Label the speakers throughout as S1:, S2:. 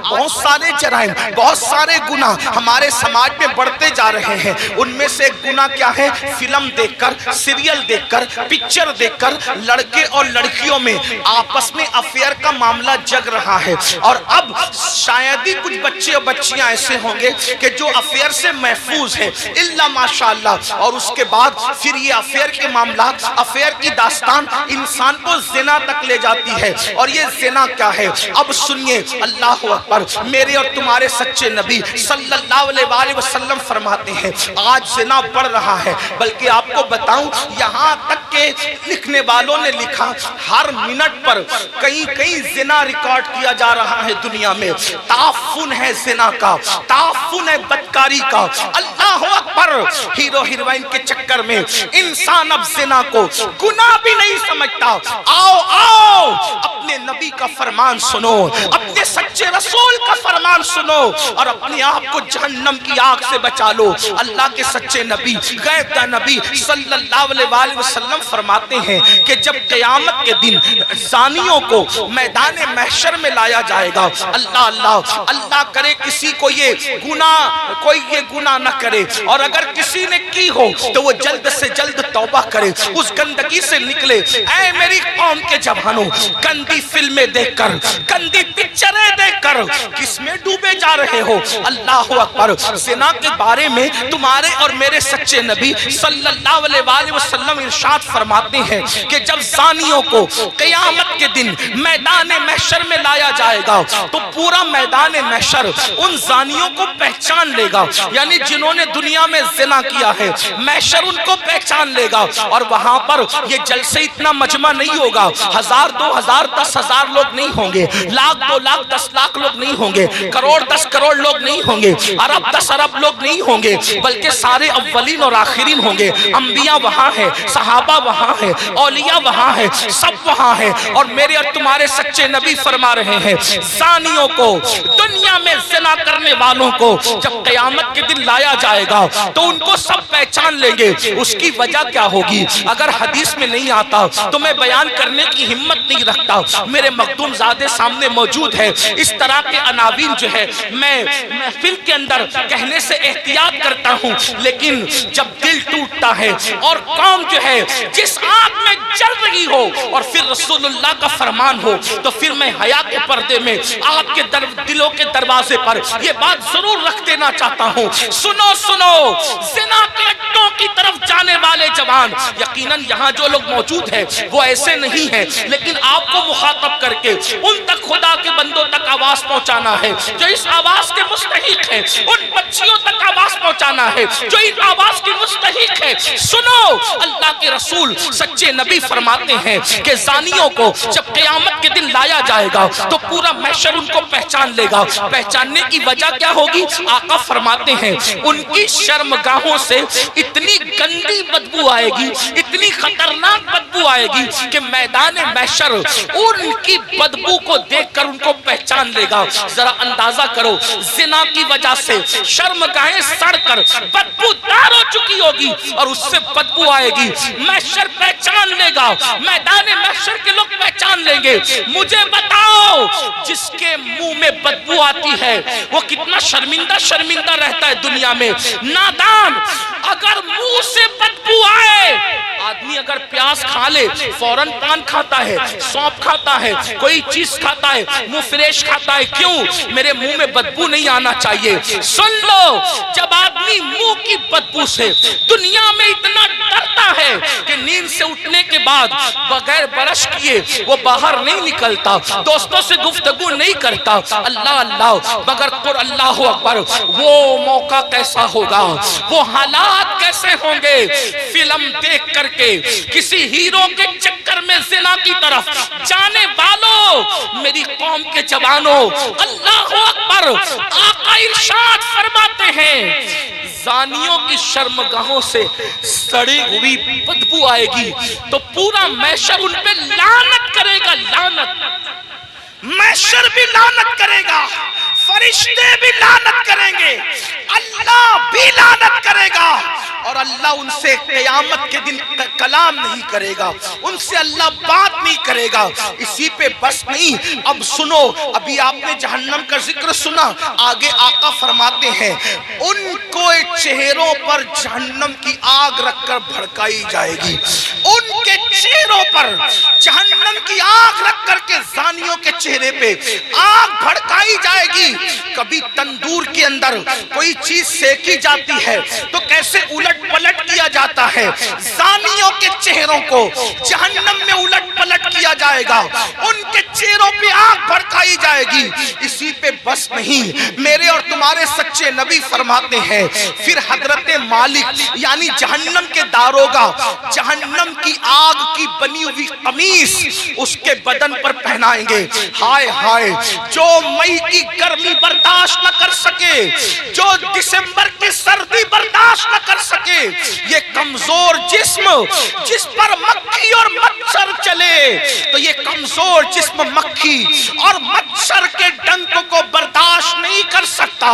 S1: آج بہت سارے جرائم، بہت سارے گناہ ہمارے سماج میں بڑھتے جا رہے ہیں۔ ان میں سے ایک گناہ کیا ہے؟ فلم دیکھ کر، سیریل دیکھ کر، پکچر دیکھ کر لڑکے اور لڑکیوں میں آپس میں افیئر کا معاملہ جگ رہا ہے۔ اور اب شاید ہی کچھ بچے اور بچیاں ایسے ہوں گے کہ جو افیئر سے محفوظ ہیں، الا ماشاءاللہ۔ اور اس کے بعد پھر یہ افیئر کے معاملات، افیئر کی داستان انسان کو زنا تک لے جاتی ہے۔ اور یہ زنا کیا ہے؟ اب سنیے، اللہ اکبر، میرے اور تمہارے سچے نبی صلی اللہ علیہ وسلم فرماتے ہیں آج زنا بڑھ رہا ہے۔ بلکہ آپ کو بتاؤں، یہاں تک کہ لکھنے والوں نے لکھا ہر منٹ پر کئی زنا ریکارڈ کیا جا رہا ہے دنیا میں۔ تعفن ہے زنا کا، تعفن ہے بدکاری کا۔ اللہ اکبر، ہیرو ہیروئن کے چکر میں انسان اب زنا کو گناہ بھی نہیں سمجھتا۔ آؤ اپنے نبی کا فرمان سنو، اپنے سچے رسول کا فرمان سنو، اور اپنے آپ کو جہنم کی آگ سے بچا لو۔ اللہ کے سچے نبی، غیب کا نبی صلی اللہ علیہ وسلم فرماتے ہیں کہ جب قیامت کے دن زانیوں کو میدان محشر میں لایا جائے گا، اللہ کرے کسی کو کوئی یہ گناہ نہ کرے، اور اگر کسی نے کی ہو تو وہ جلد سے جلد توبہ کرے، اس گندگی سے نکلے۔ اے میری قوم کے جوانوں، گندی فلمیں دیکھ کر، گندی پکچریں دیکھ کر کس میں ڈوبے جا رہے ہو؟ اللہ اکبر، زنا کے بارے میں تمہارے اور میرے سچے نبی صلی اللہ علیہ وسلم ارشاد فرماتے ہیں کہ جب زانیوں کو قیامت کے دن میدان محشر میں لایا جائے گا تو پورا میدان محشر ان زانیوں کو پہچان لے گا، یعنی جنہوں نے دنیا میں زنا کیا ہے، محشر ان کو پہچان لے گا۔ اور وہاں پر یہ جلسے اتنا مجمع نہیں ہوگا، 1000 2000 10,000 لوگ نہیں ہوں گے، 1,00,000 2,00,000 10,00,000 لوگ نہیں ہوں گے، کروڑ 10 کروڑ لوگ نہیں ہوں گے، ارب 10 ارب لوگ نہیں ہوں گے، بلکہ سارے اولین اور آخرین ہوں گے۔ انبیاء وہاں ہیں، صحابہ وہاں ہیں، اولیاء وہاں ہیں، سب وہاں ہیں۔ اور میرے اور تمہارے سچے نبی فرما رہے ہیں زانیوں کو، دنیا میں زنا کرنے والوں کو جب قیامت کے دن لایا جائے گا تو ان کو سب پہچان لیں گے۔ اس کی وجہ کیا ہوگی؟ اگر حدیث میں نہیں آتا تو میں بیان کرنے کی ہمت نہیں رکھتا، میرے مخدوم زادے سامنے موجود ہے۔ اس طرح کے عناوین جو ہے میں محفل کے اندر کہنے سے احتیاط کرتا ہوں، لیکن جب دل ٹوٹتا ہے اور قوم جو ہے جس آگ میں جل رہی ہو اور پھر رسول اللہ کا فرمان ہو، تو پھر میں حیا کے پردے میں آپ کے دلوں کے دروازے پر یہ بات ضرور رکھ دینا چاہتا ہوں، سنو زنا کے اڈوں کی طرف جانے والے جوان، یقیناً یہاں جو لوگ موجود ہیں وہ ایسے نہیں ہیں، لیکن آپ کو مخاطب کر کے ان تک خدا کے بندوں تک آواز پہنچانا ہے جو اس آواز کے مستحق ہیں، ان بچیوں تک آواز پہنچانا ہے جو اس آواز کی مستحق ہے۔ سنو، اللہ کے رسول سچے نبی فرماتے ہیں کہ زانیوں کو جب قیامت کے دن لایا جائے گا تو پورا محشر ان کو پہچان لے گا۔ پہچاننے کی وجہ کیا ہوگی؟ آقا فرماتے ہیں ان کی شرمگاہوں سے اتنی گندی بدبو آئے گی، اتنی خطرناک بدبو آئے گی کہ میدان محشر ان کی بدبو کو دیکھ کر ان کو پہچان لے گا۔ ذرا اندازہ کرو، زنا کی وجہ سے شرمگاہیں سڑ کر بدبو دار ہو چکی ہوگی اور اس سے بدبو آئے گی، محشر پہچان لے گا، میدان محشر کے لوگ پہچان لیں گے۔ مجھے بتاؤ، جس کے منہ میں بدبو آتی ہے وہ کتنا شرمندہ رہتا ہے دنیا میں۔ نادان، اگر منہ سے بدبو آئے، آدمی اگر پیاز کھا لے فوراً پان کھاتا ہے، سونپ کھاتا ہے، کوئی چیز کھاتا ہے، منہ فریش کھاتا ہے، کیوں؟ میرے منہ میں بدبو نہیں آنا چاہیے۔ سن لو، جب آدمی منہ کی بدبو سے دنیا میں اتنا ڈرتا ہے کہ نیند سے اٹھنے کے بعد بغیر برش کیے وہ باہر نہیں نکلتا، دوستوں سے گفتگو نہیں کرتا، اللہ مگر اللہ اکبر، وہ موقع کیسا ہوگا، وہ حالات کیسے ہوں گے؟ فلم دیکھ کر کے کسی ہیرو کے چکر میں زنا کی طرف جانے والوں، میری قوم کے جوانوں، اللہ اکبر، آقا ارشاد فرماتے ہیں زانیوں کی شرمگاہوں سے سڑی ہوئی بدبو آئے گی تو پورا محشر ان پہ لعنت کرے گا، لعنت، محشر بھی لعنت کرے گا، فرشتے بھی لعنت کریں گے، اللہ بھی لعنت کرے گا۔ اور اللہ ان سے قیامت کے دن کلام نہیں کرے گا، ان سے اللہ بات نہیں کرے گا۔ اسی پہ بس نہیں، اب سنو، ابھی آپ نے جہنم کا ذکر سنا، آگے آقا فرماتے ہیں ان کو چہروں پر جہنم کی آگ رکھ کر بھڑکائی جائے گی، ان کے چہروں پر جہنم کی آگ رکھ کر کے زانیوں کے چہرے پہ آگ بھڑکائی جائے گی۔ کبھی تندور کے اندر کوئی چیز سیکی جاتی ہے تو کیسے الٹ پلٹ کیا جاتا ہے، زانیوں کے چہروں کو جہنم میں الٹ پلٹ کیا جائے گا، ان کے چہروں پہ آگ بھڑکائی جائے گی۔ اسی پہ بس نہیں، میرے اور تمہارے سچے نبی فرماتے ہیں پھر حضرت مالک یعنی جہنم کے داروغہ جہنم کی آگ کی بنی ہوئی قمیص اس کے بدن پر پہنائیں گے۔ ہائے ہائے، جو مئی کی گرمی برداشت نہ کر سکے، جو دسمبر کی سردی برداشت نہ کر سکے، یہ کمزور جسم جس پر مکھی اور مچھر چلے تو یہ کمزور جسم مکھی اور مچھر کے ڈنک کو برداشت نہیں کر سکتا۔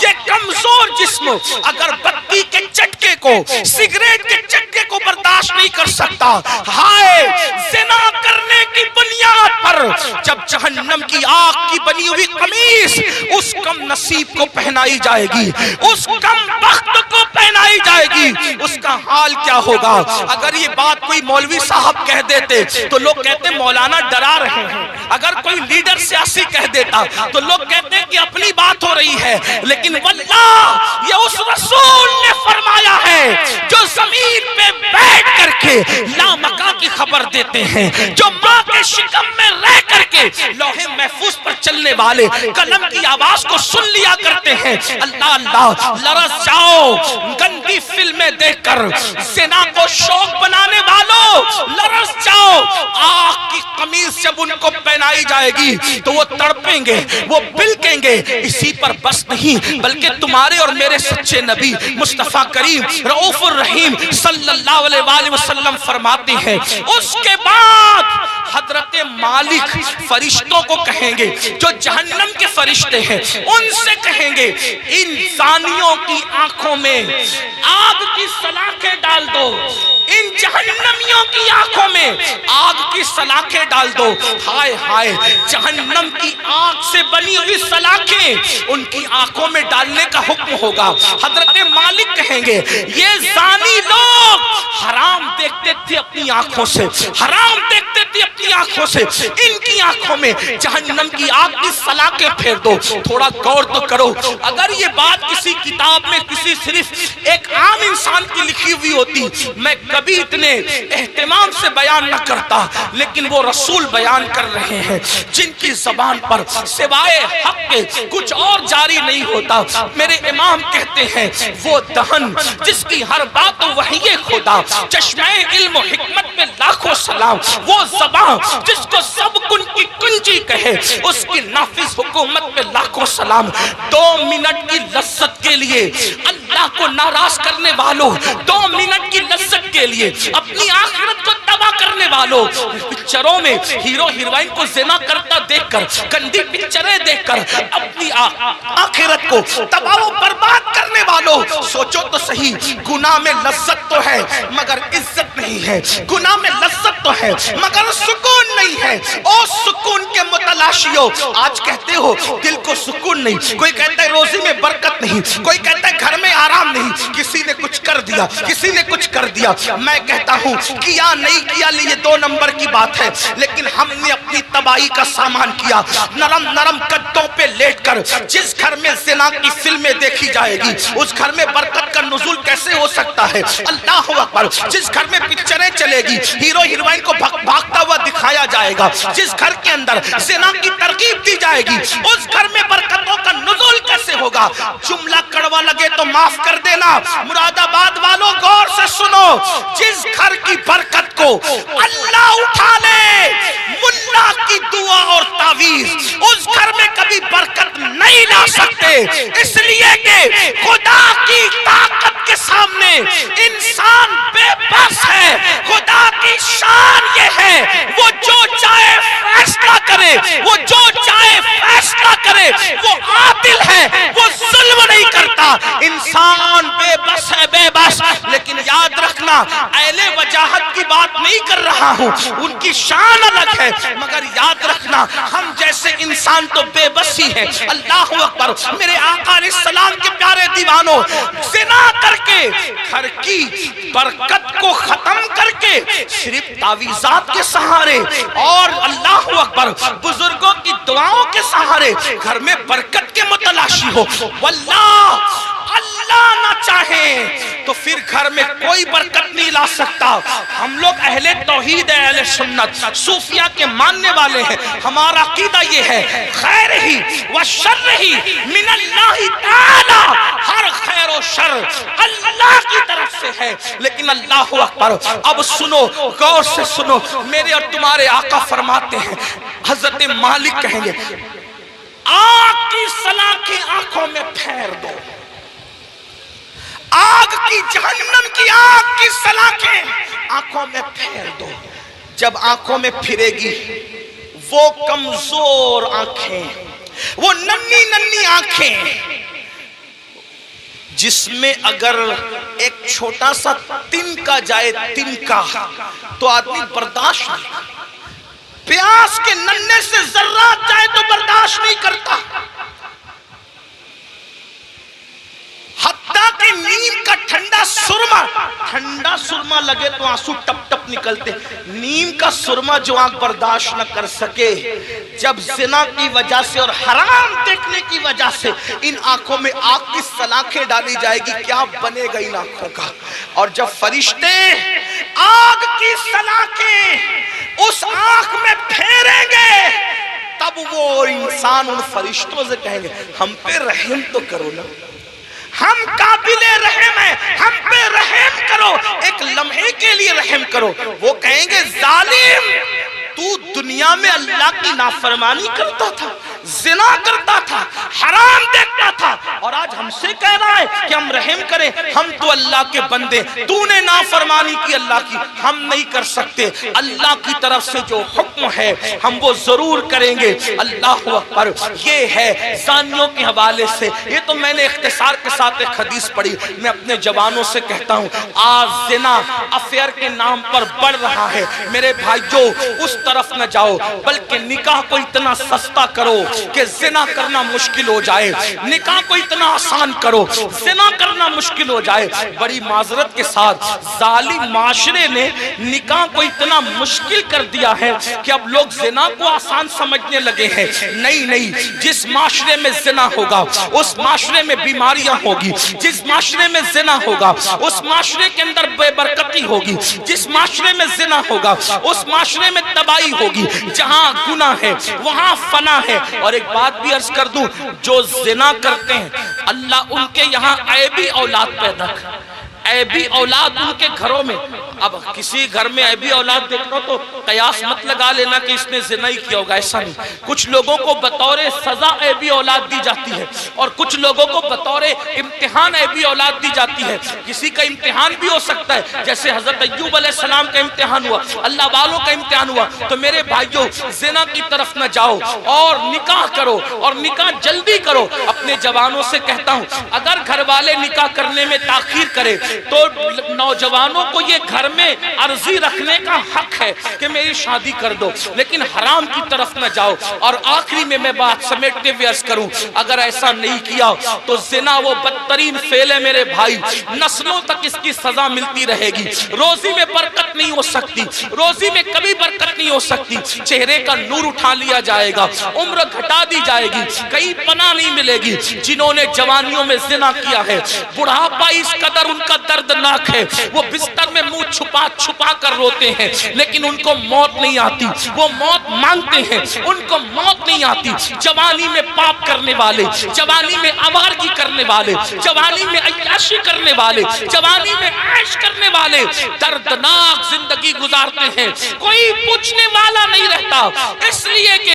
S1: یہ کمزور جسم اگر بتی کے چٹکے کو، سگریٹ کے چٹکے کو برداشت نہیں کر سکتا۔ ہائے، زنا کرنے کی بنیاد پر جب جہنم کی آگ کی بنی ہوئی قمیص اس کم نصیب کو پہنائی جائے گی، اس کم بخت کو پہنائی جائے گی، اس کا حال کیا ہوگا؟ اگر یہ بات کوئی مولوی صاحب کہہ دیتے تو لوگ کہتے مولانا ڈرا رہے ہیں، اگر کوئی لیڈر سیاسی کہہ دیتا تو لوگ کہتے کہ اپنی بات ہو رہی ہے، لیکن واللہ یہ اس رسول نے فرمایا ہے جو زمین پہ بیٹھ کر کے لامکاں کی خبر دیتے ہیں، جو ماں کے شکم میں رہ کر کے لوح محفوظ پر چلنے والے قلم کی آواز کو سن لیا کرتے ہیں۔ اللہ اللہ، لرز جاؤ گندی فلمیں دیکھ کر، زنا کو شوق بنانے والوں لرز جاؤ، آگ کی قمیص جب ان کو پہنائی جائے گی تو وہ تڑپیں گے، وہ بلکیں گے۔ اسی پر بس نہیں بلکہ تمہارے اور میرے سچے نبی مصطفیٰ کریم رؤوف الرحیم صلی اللہ علیہ وآلہ وسلم فرماتے ہیں اس کے بعد حضرت مالک فرشتوں کو کہیں گے، جو جہنم کے فرشتے ہیں ان سے کہیں گے ان زانیوں کی آنکھوں میں آگ کی سلاخیں ڈال دو، ان جہنمیوں کی آنکھوں میں آگ کی سلاخیں ڈال دو۔ ہائے ہائے، جہنم کی آگ سے بنی ہوئی سلاخیں ان کی آنکھوں میں ڈالنے کا حکم ہوگا۔ حضرت مالک کہیں گے یہ زانی لوگ حرام دیکھتے تھے اپنی آنکھوں سے، حرام دیکھتے تھے اپنی آنکھوں سے، ان کی آنکھوں میں جہنم کی آگ کی سلاخیں پھیر دو۔ تھوڑا غور تو کرو، اگر یہ بات کسی کتاب میں کسی صرف ایک عام انسان کی لکھی ہوئی ہوتی میں کبھی اتنے اہتمام سے بیان نہ کرتا، لیکن وہ رسول بیان کر رہے ہیں جن کی زبان پر سوائے حق کے کچھ اور جاری نہیں ہوتا۔ میرے امام کہتے ہیں وہ دہن جس کی ہر بات وحی خدا، چشمہ علم و حکمت میں لاکھوں سلام، وہ زبان جس کو سب کن کی کنجی کہے اس کی نافذ حکومت میں لاکھوں سلام۔ 2 منٹ کی لذت کے لیے اللہ کو ناراض کرنے والوں، 2 منٹ کی لذت کے لیے اپنی آخرت کو تباہ کرنے والوں، پکچروں میں ہیرو ہیروئن کو زنا کرتا دیکھ کر، گندی پکچریں دیکھ کر اپنی آخرت کو تباہ و برباد کرنے والوں، سوچو تو صحیح، گناہ میں لذت تو ہے مگر عزت نہیں ہے، گناہ میں لذت تو ہے مگر سکون نہیں ہے۔ او سکون کے متلاشیوں، آج کہتے ہو دل کو سکون نہیں، کوئی کہتا ہے روزی میں برکت نہیں، کوئی کہتا ہے گھر میں آرام نہیں، کسی نے کچھ کر دیا، کسی نے کچھ کر دیا۔ میں کہتا ہوں کیا نہیں کیا یہ 2 نمبر کی بات ہے، لیکن ہم نے اپنی تباہی کا سامان کیا۔ نرم نرم گدوں پہ لیٹ کر جس گھر میں زنا کی فلمیں دیکھی جائے گی اس گھر میں برکت کا نزول کیسے ہو سکتا ہے؟ اللہ اکبر۔ جس گھر میں پکچریں چلے گی، ہیرو ہیروئن کو بھاگتا ہوا دکھایا جائے گا، جس گھر کے اندر زنا کی ترغیب دی جائے گی اس گھر میں برکتوں کا نزول کیسے ہوگا؟ جملہ کڑوا لگے تو معاف کر دینا، مراد آباد والوں غور سے سنو، جس گھر کی برکت کو اللہ اٹھا لے ملا کی دعا اور تعویذ، اس گھر میں کبھی برکت نہیں لا سکتے، اس لیے کہ خدا کی طاقت کے سامنے انسان بے بس ہے۔ خدا کی شان یہ ہے وہ جو چاہے فیصلہ کرے، وہ جو چاہے فیصلہ کرے، وہ عادل ہے، وہ ظلم نہیں کرتا۔ انسان بے بس ہے، بے بس، رکھنا، اہل وجاہت کی بات نہیں کر رہا ہوں، ان کی شان الگ ہے، مگر یاد رکھنا ہم جیسے انسان تو بے بسی ہیں۔ اللہ اکبر، میرے آقا علیہ السلام کے پیارے دیوانوں، زنا کر کے گھر کی برکت کو ختم کر کے صرف تعویذات کے سہارے اور اللہ اکبر بزرگوں کی دعاؤں کے سہارے گھر میں برکت کے متلاشی ہو، واللہ اللہ نہ چاہے تو پھر گھر میں کوئی برکت نہیں لا سکتا۔ ہم لوگ اہل توحید ہیں، اہل سنت، صوفیہ کے ماننے والے ہیں، ہمارا عقیدہ یہ ہے خیر ہی و شر ہی من اللہ تعالی، ہر خیر و شر اللہ کی طرف سے ہے۔ لیکن اللہ اکبر، اب سنو، غور سے سنو، میرے اور تمہارے آقا فرماتے ہیں، حضرت مالک کہیں گے آگ کی سلاخیں آنکھوں میں پھیر دو، آگ کی جہنم کی آگ کی سلاخیں آنکھوں میں پھیر دو۔ جب آنکھوں میں پھرے گی وہ کمزور آنکھیں، وہ ننھی ننھی آنکھیں جس میں اگر ایک چھوٹا سا تنکا جائے، تنکا، تو آدمی برداشت نہیں، پیاس کے ننھے سے ذرات جائے تو برداشت نہیں کرتا، حتیٰ کہ نیم کا ٹھنڈا سرما لگے تو آنسو ٹپ ٹپ نکلتے، نیم کا سرما جو آنکھ برداشت نہ کر سکے، جب زنا کی وجہ سے اور حرام دیکھنے کی وجہ سے ان آنکھوں میں آگ کی سلاخیں ڈالی جائے گی، کیا بنے گا ان آنکھوں کا؟ اور جب فرشتے آگ کی سلاخیں اس آنکھ میں پھیریں گے، تب وہ انسان ان فرشتوں سے کہیں گے ہم پہ رحم تو کرو نا، ہم قابل رحم ہیں، ہم پہ رحم کرو، ایک لمحے کے لیے رحم کرو۔ وہ کہیں گے ظالم، تو دنیا میں اللہ کی نافرمانی کرتا تھا، زنا کرتا تھا، حرام دیکھتا تھا، اور آج ہم سے کہہ رہا ہے کہ ہم رحم کریں، ہم تو اللہ کے بندے، تو نے نافرمانی کی اللہ کی، ہم نہیں کر سکتے، اللہ کی طرف سے جو حکم ہے ہم وہ ضرور کریں گے۔ اللہ اکبر، یہ ہے زانیوں کے حوالے سے۔ یہ تو میں نے اختصار کے ساتھ ایک حدیث پڑھی، میں اپنے جوانوں سے کہتا ہوں آج زنا افیئر کے نام پر بڑھ رہا ہے، میرے بھائیو اس طرف نہ جاؤ، بلکہ نکاح کو اتنا سستا کرو کہ زنا کرنا مشکل ہو جائے، نکاح کو اتنا آسان کرو زنا کرنا مشکل ہو جائے۔ بڑی معذرت کے ساتھ ظالم معاشرے نے نکاح کو اتنا مشکل کر دیا ہے کہ اب لوگ زنا کو آسان سمجھنے لگے ہیں۔ نہیں، جس معاشرے میں زنا ہوگا اس معاشرے میں بیماریاں ہوگی، جس معاشرے میں زنا ہوگا اس معاشرے کے اندر بے برکتی ہوگی، جس معاشرے میں زنا ہوگا اس معاشرے میں تباہی ہوگی، جہاں گناہ ہے وہاں فنا ہے۔ اور ایک بات بھی عرض کر دوں، جو زنا کرتے ہیں اللہ ان کے یہاں عیبی اولاد پیدا کر، عیبی اولاد ان کے گھروں میں۔ اب کسی گھر میں عیبی اولاد دیکھنا تو قیاس مت لگا لینا کہ اس نے زنا ہی کیا ہوگا، ایسا نہیں۔ کچھ لوگوں کو بطور سزا عیبی اولاد دی جاتی ہے، اور کچھ لوگوں کو بطور امتحان عیبی اولاد دی جاتی ہے۔ کسی کا امتحان بھی ہو سکتا ہے، جیسے حضرت ایوب علیہ السلام کا امتحان ہوا، اللہ والوں کا امتحان ہوا۔ تو میرے بھائیو زنا کی طرف نہ جاؤ اور نکاح کرو، اور نکاح جلدی کرو۔ اپنے جوانوں سے کہتا ہوں اگر گھر والے نکاح کرنے میں تاخیر کرے تو نوجوانوں کو یہ گھر میں عرضی رکھنے کا حق ہے کہ میری شادی کر دو، لیکن حرام کی طرف نہ جاؤ۔ اور آخری میں بات سمیٹتے ہوئے عرض کروں، اگر ایسا نہیں کیا تو زنا وہ بدترین فعل ہے میرے بھائی، نسلوں تک اس کی سزا ملتی رہے گی۔ روزی میں برکت نہیں ہو سکتی، روزی میں کبھی برکت نہیں ہو سکتی، چہرے کا نور اٹھا لیا جائے گا، عمر گھٹا دی جائے گی، کہیں پناہ نہیں ملے گی۔ جنہوں نے جوانیوں میں زنا کیا ہے بڑھاپا اس قدر ان کا دردناک ہے، وہ بستر میں منہ چھپا چھپا کر روتے ہیں، لیکن ان کو موت نہیں آتی، وہ موت مانگتے ہیں، ان کو موت نہیں آتی۔ جوانی میں پاپ کرنے والے، جوانی میں آوارگی کرنے والے، جوانی میں عیاشی کرنے والے، جوانی میں عیش کرنے والے دردناک زندگی گزارتے ہیں، کوئی پوچھنے والا نہیں رہتا، اس لیے کہ